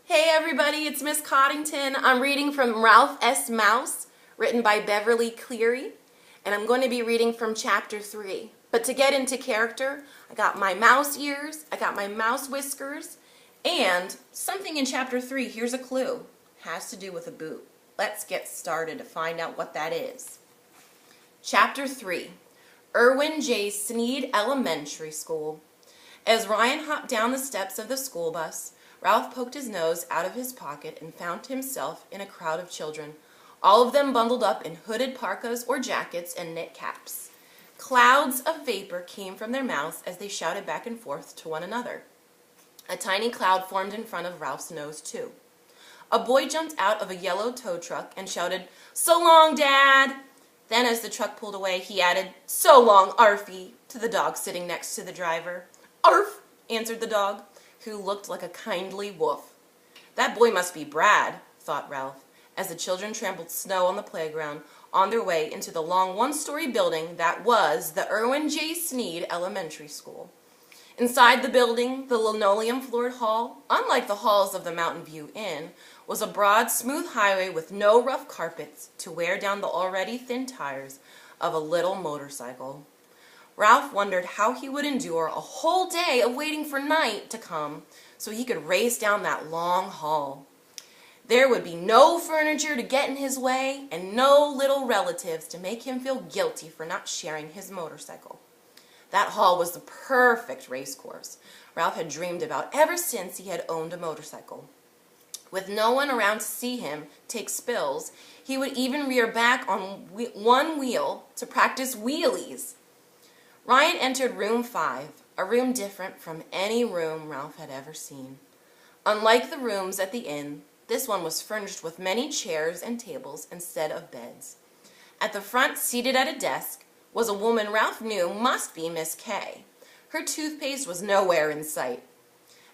Hey everybody, it's Miss Coddington. I'm reading from Ralph S. Mouse, written by Beverly Cleary, and I'm going to be reading from chapter 3. But to get into character, I got my mouse ears, I got my mouse whiskers, and something in chapter 3, here's a clue, has to do with a boot. Let's get started to find out what that is. Chapter 3, Irwin J. Sneed Elementary School. As Ryan hopped down the steps of the school bus, Ralph poked his nose out of his pocket and found himself in a crowd of children, all of them bundled up in hooded parkas or jackets and knit caps. Clouds of vapor came from their mouths as they shouted back and forth to one another. A tiny cloud formed in front of Ralph's nose, too. A boy jumped out of a yellow tow truck and shouted, "So long, Dad!" Then as the truck pulled away, he added, "So long, Arfie," to the dog sitting next to the driver. "Arf," answered the dog, who looked like a kindly wolf. That boy must be Brad, thought Ralph, as the children trampled snow on the playground on their way into the long one-story building that was the Irwin J. Sneed Elementary School. Inside the building, the linoleum-floored hall, unlike the halls of the Mountain View Inn, was a broad, smooth highway with no rough carpets to wear down the already thin tires of a little motorcycle. Ralph wondered how he would endure a whole day of waiting for night to come so he could race down that long hall. There would be no furniture to get in his way and no little relatives to make him feel guilty for not sharing his motorcycle. That hall was the perfect race course Ralph had dreamed about ever since he had owned a motorcycle. With no one around to see him take spills, he would even rear back on one wheel to practice wheelies. Ryan entered room 5, a room different from any room Ralph had ever seen. Unlike the rooms at the inn, this one was furnished with many chairs and tables instead of beds. At the front, seated at a desk, was a woman Ralph knew must be Miss Kay. Her toothpaste was nowhere in sight.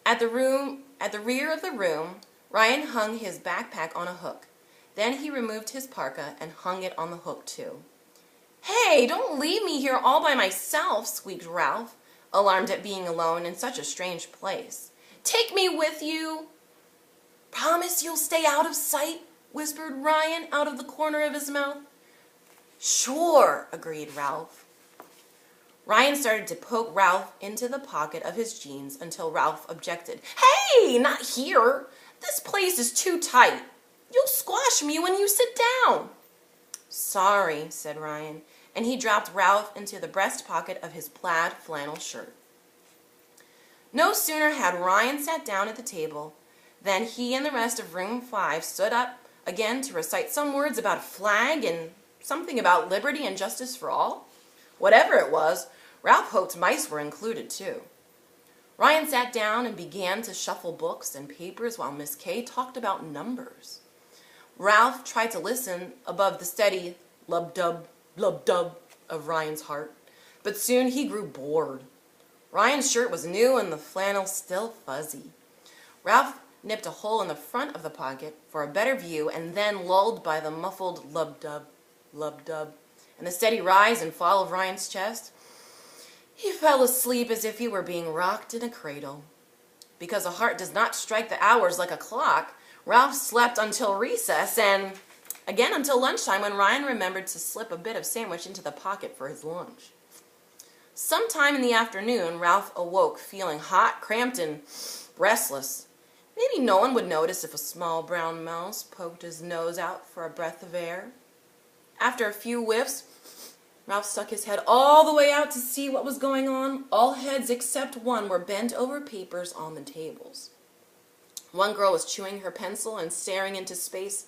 At the rear of the room, Ryan hung his backpack on a hook. Then he removed his parka and hung it on the hook too. "Hey, don't leave me here all by myself," squeaked Ralph, alarmed at being alone in such a strange place. "Take me with you." "Promise you'll stay out of sight?" whispered Ryan out of the corner of his mouth. "Sure," agreed Ralph. Ryan started to poke Ralph into the pocket of his jeans until Ralph objected. "Hey, not here. This place is too tight. You'll squash me when you sit down." "Sorry," said Ryan, and he dropped Ralph into the breast pocket of his plaid flannel shirt. No sooner had Ryan sat down at the table than he and the rest of room 5 stood up again to recite some words about a flag and something about liberty and justice for all. Whatever it was, Ralph hoped mice were included too. Ryan sat down and began to shuffle books and papers while Miss Kay talked about numbers. Ralph tried to listen above the steady lub-dub, lub-dub of Ryan's heart, but soon he grew bored. Ryan's shirt was new and the flannel still fuzzy. Ralph nipped a hole in the front of the pocket for a better view, and then, lulled by the muffled lub-dub, lub-dub, and the steady rise and fall of Ryan's chest, he fell asleep as if he were being rocked in a cradle. Because a heart does not strike the hours like a clock, Ralph slept until recess and again until lunchtime, when Ryan remembered to slip a bit of sandwich into the pocket for his lunch. Sometime in the afternoon, Ralph awoke feeling hot, cramped, and restless. Maybe no one would notice if a small brown mouse poked his nose out for a breath of air. After a few whiffs, Ralph stuck his head all the way out to see what was going on. All heads except one were bent over papers on the tables. One girl was chewing her pencil and staring into space.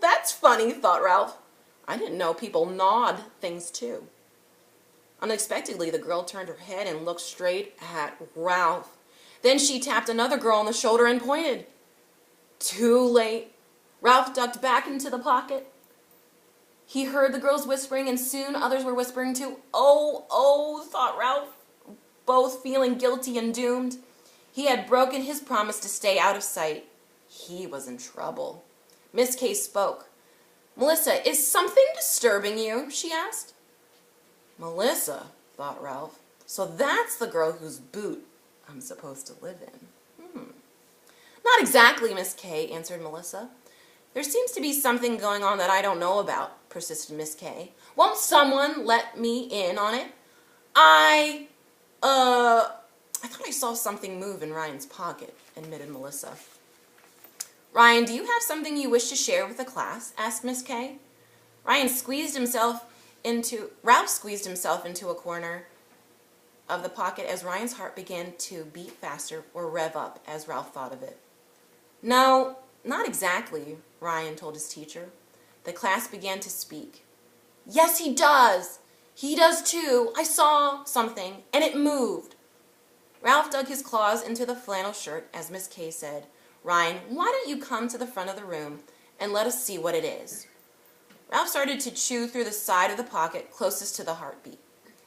"That's funny," thought Ralph. "I didn't know people gnawed things too." Unexpectedly, the girl turned her head and looked straight at Ralph. Then she tapped another girl on the shoulder and pointed. Too late. Ralph ducked back into the pocket. He heard the girls whispering, and soon others were whispering too. "Oh, oh," thought Ralph, both feeling guilty and doomed. He had broken his promise to stay out of sight. He was in trouble. Miss Kay spoke. "Melissa, is something disturbing you?" she asked. Melissa, thought Ralph. So that's the girl whose boot I'm supposed to live in. Not Not exactly, Miss Kay, answered Melissa. There seems to be something going on that I don't know about, persisted Miss Kay. Won't someone let me in on it? I thought I saw something move in Ryan's pocket, admitted Melissa. Ryan, do you have something you wish to share with the class? Asked Miss Kay. Ralph squeezed himself into a corner of the pocket as Ryan's heart began to beat faster, or rev up, as Ralph thought of it. No, not exactly, Ryan told his teacher. The class began to speak. Yes, he does. He does too. I saw something, and it moved. Ralph dug his claws into the flannel shirt as Miss Kay said, Ryan, why don't you come to the front of the room and let us see what it is? Ralph started to chew through the side of the pocket closest to the heartbeat.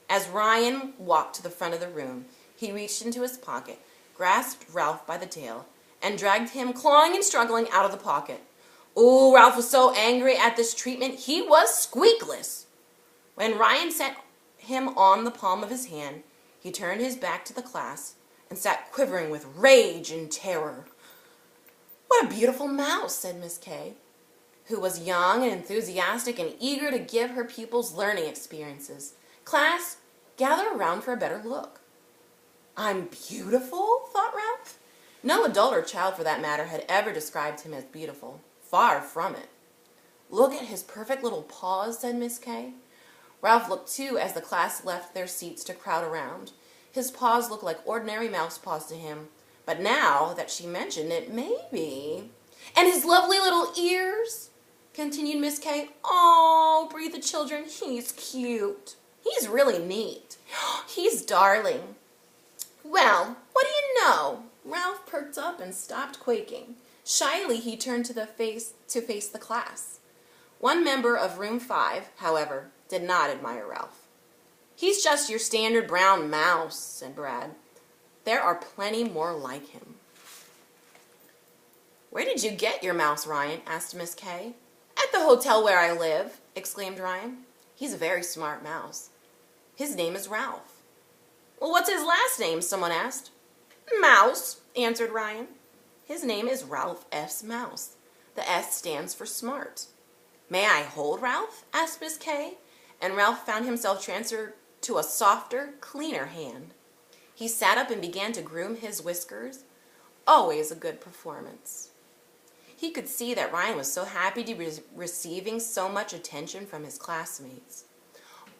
As Ryan walked to the front of the room, he reached into his pocket, grasped Ralph by the tail, and dragged him clawing and struggling out of the pocket. Ooh, Ralph was so angry at this treatment, he was squeakless. When Ryan set him on the palm of his hand, he turned his back to the class and sat quivering with rage and terror. What a beautiful mouse, said Miss Kay, who was young and enthusiastic and eager to give her pupils learning experiences. Class, gather around for a better look. I'm beautiful, thought Ralph. No adult or child, for that matter, had ever described him as beautiful. Far from it. Look at his perfect little paws, said Miss Kay. Ralph looked too as the class left their seats to crowd around. His paws looked like ordinary mouse paws to him, but now that she mentioned it, maybe. And his lovely little ears, continued Miss Kay. Oh, breathed the children, he's cute. He's really neat. He's darling. Well, what do you know? Ralph perked up and stopped quaking. Shyly, he turned to face the class. One member of room 5, however, did not admire Ralph. He's just your standard brown mouse, said Brad. There are plenty more like him. Where did you get your mouse, Ryan? Asked Miss Kay. At the hotel where I live, exclaimed Ryan. He's a very smart mouse. His name is Ralph. Well, what's his last name? Someone asked. Mouse, answered Ryan. His name is Ralph S. Mouse. The S stands for smart. May I hold Ralph? Asked Miss Kay, and Ralph found himself transferred to a softer, cleaner hand. He sat up and began to groom his whiskers. Always a good performance. He could see that Ryan was so happy to be receiving so much attention from his classmates.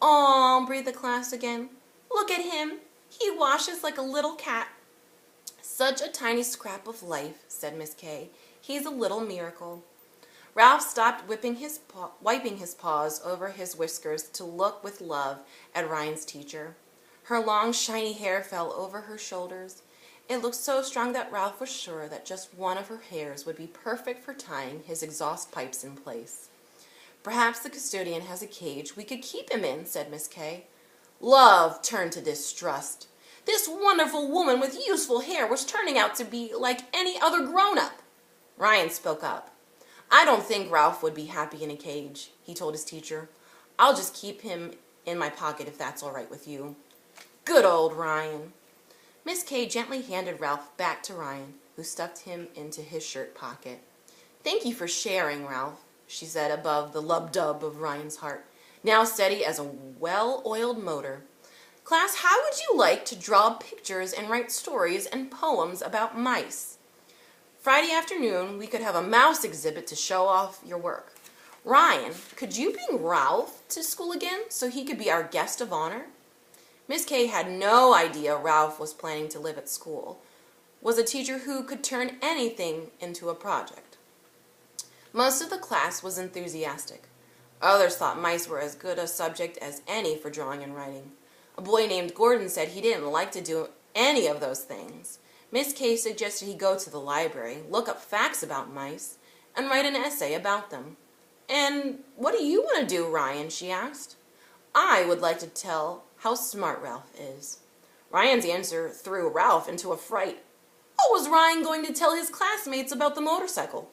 "Aw," breathed the class again. "Look at him. He washes like a little cat." "Such a tiny scrap of life," said Miss Kay. "He's a little miracle." Ralph stopped wiping his paws over his whiskers to look with love at Ryan's teacher. Her long, shiny hair fell over her shoulders. It looked so strong that Ralph was sure that just one of her hairs would be perfect for tying his exhaust pipes in place. "Perhaps the custodian has a cage we could keep him in," said Miss Kay. Love turned to distrust. This wonderful woman with useful hair was turning out to be like any other grown-up. Ryan spoke up. "I don't think Ralph would be happy in a cage," he told his teacher. "I'll just keep him in my pocket if that's all right with you." Good old Ryan. Miss Kay gently handed Ralph back to Ryan, who stuffed him into his shirt pocket. "Thank you for sharing, Ralph," she said above the lub-dub of Ryan's heart, now steady as a well-oiled motor. "Class, how would you like to draw pictures and write stories and poems about mice? Friday afternoon, we could have a mouse exhibit to show off your work. Ryan, could you bring Ralph to school again so he could be our guest of honor?" Miss Kay had no idea Ralph was planning to live at school, was a teacher who could turn anything into a project. Most of the class was enthusiastic. Others thought mice were as good a subject as any for drawing and writing. A boy named Gordon said he didn't like to do any of those things. Miss Kay suggested he go to the library, look up facts about mice, and write an essay about them. "And what do you want to do, Ryan?" she asked. "I would like to tell how smart Ralph is." Ryan's answer threw Ralph into a fright. What was Ryan going to tell his classmates about the motorcycle?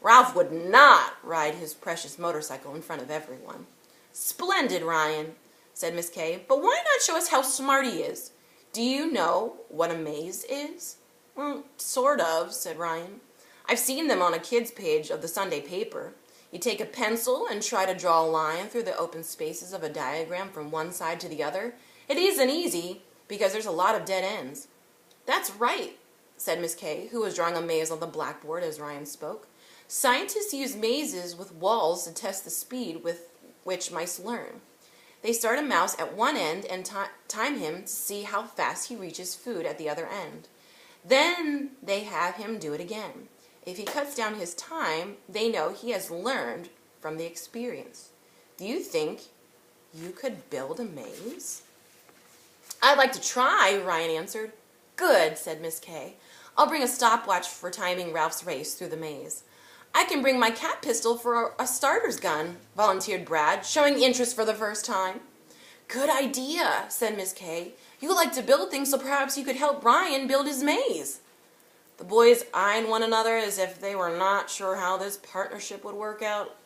Ralph would not ride his precious motorcycle in front of everyone. "Splendid, Ryan," said Miss Kay, "but why not show us how smart he is? Do you know what a maze is?" "Sort of," said Ryan. I've seen them on a kid's page of the Sunday paper. You take a pencil and try to draw a line through the open spaces of a diagram from one side to the other. It isn't easy because there's a lot of dead ends. That's right, said Miss Kay, who was drawing a maze on the blackboard as Ryan spoke. Scientists use mazes with walls to test the speed with which mice learn. They start a mouse at one end and time him to see how fast he reaches food at the other end. Then they have him do it again. If he cuts down his time, they know he has learned from the experience. Do you think you could build a maze? I'd like to try, Ryan answered. Good, said Miss Kay. I'll bring a stopwatch for timing Ralph's race through the maze. I can bring my cat pistol for a starter's gun, volunteered Brad, showing interest for the first time. Good idea, said Miss Kay. You like to build things, so perhaps you could help Ryan build his maze. The boys eyed one another as if they were not sure how this partnership would work out.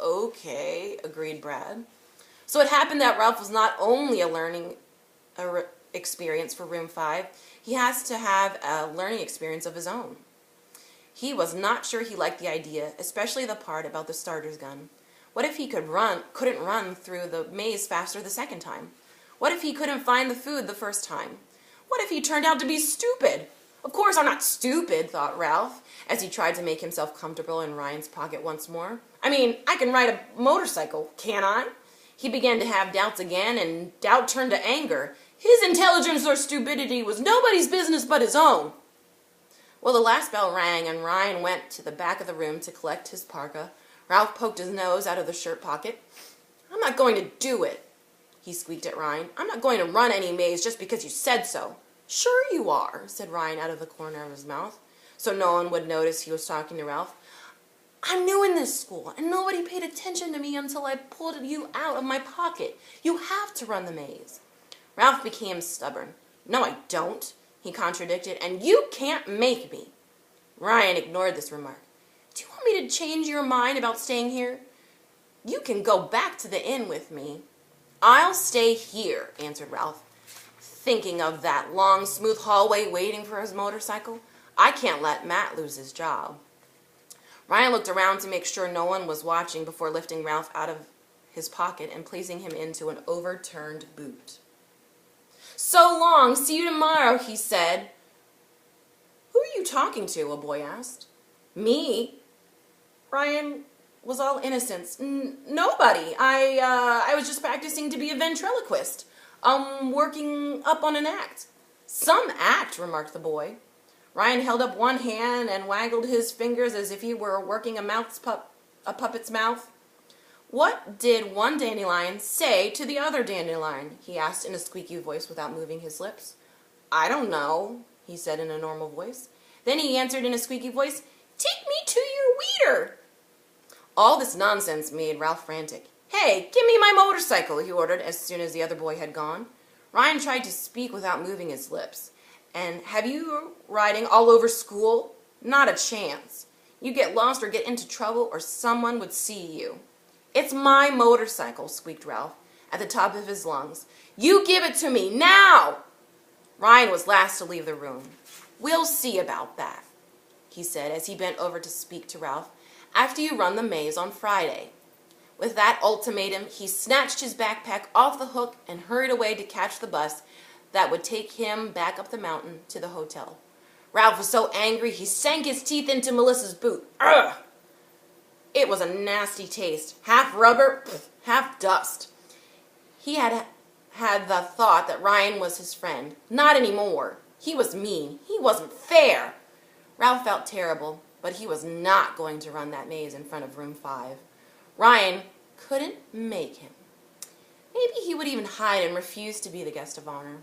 Okay, agreed Brad. So it happened that Ralph was not only a learning experience for Room 5, he has to have a learning experience of his own. He was not sure he liked the idea, especially the part about the starter's gun. What if he couldn't run through the maze faster the second time? What if he couldn't find the food the first time? What if he turned out to be stupid? Of course I'm not stupid, thought Ralph, as he tried to make himself comfortable in Ryan's pocket once more. I mean, I can ride a motorcycle, can't I? He began to have doubts again, and doubt turned to anger. His intelligence or stupidity was nobody's business but his own. Well, the last bell rang, and Ryan went to the back of the room to collect his parka. Ralph poked his nose out of the shirt pocket. I'm not going to do it, he squeaked at Ryan. I'm not going to run any maze just because you said so. Sure you are, said Ryan out of the corner of his mouth, so no one would notice he was talking to Ralph. I'm new in this school, and nobody paid attention to me until I pulled you out of my pocket. You have to run the maze. Ralph became stubborn. No, I don't, he contradicted, and you can't make me. Ryan ignored this remark. Do you want me to change your mind about staying here? You can go back to the inn with me. I'll stay here, answered Ralph, thinking of that long, smooth hallway waiting for his motorcycle. I can't let Matt lose his job. Ryan looked around to make sure no one was watching before lifting Ralph out of his pocket and placing him into an overturned boot. So long, see you tomorrow, he said. Who are you talking to? A boy asked. Me? Ryan was all innocence. Nobody. I was just practicing to be a ventriloquist. Working up on an act. Some act, remarked the boy. Ryan held up one hand and waggled his fingers as if he were working a puppet's mouth. What did one dandelion say to the other dandelion? He asked in a squeaky voice without moving his lips. I don't know, he said in a normal voice. Then he answered in a squeaky voice, Take me to your weeder. All this nonsense made Ralph frantic. Hey, give me my motorcycle, he ordered as soon as the other boy had gone. Ryan tried to speak without moving his lips. And have you riding all over school? Not a chance. You get lost or get into trouble or someone would see you. It's my motorcycle, squeaked Ralph at the top of his lungs. You give it to me now! Ryan was last to leave the room. We'll see about that, he said as he bent over to speak to Ralph, after you run the maze on Friday. With that ultimatum, he snatched his backpack off the hook and hurried away to catch the bus that would take him back up the mountain to the hotel. Ralph was so angry he sank his teeth into Melissa's boot. Ugh! It was a nasty taste, half rubber, half dust. He had the thought that Ryan was his friend. Not anymore. He was mean. He wasn't fair. Ralph felt terrible, but he was not going to run that maze in front of Room 5. Ryan couldn't make him. Maybe he would even hide and refuse to be the guest of honor.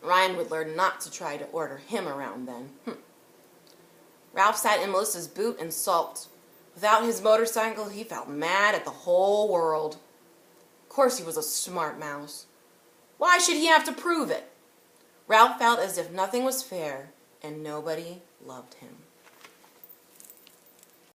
Ryan would learn not to try to order him around then. Ralph sat in Melissa's boot and sulked. Without his motorcycle, he felt mad at the whole world. Of course he was a smart mouse. Why should he have to prove it? Ralph felt as if nothing was fair and nobody loved him.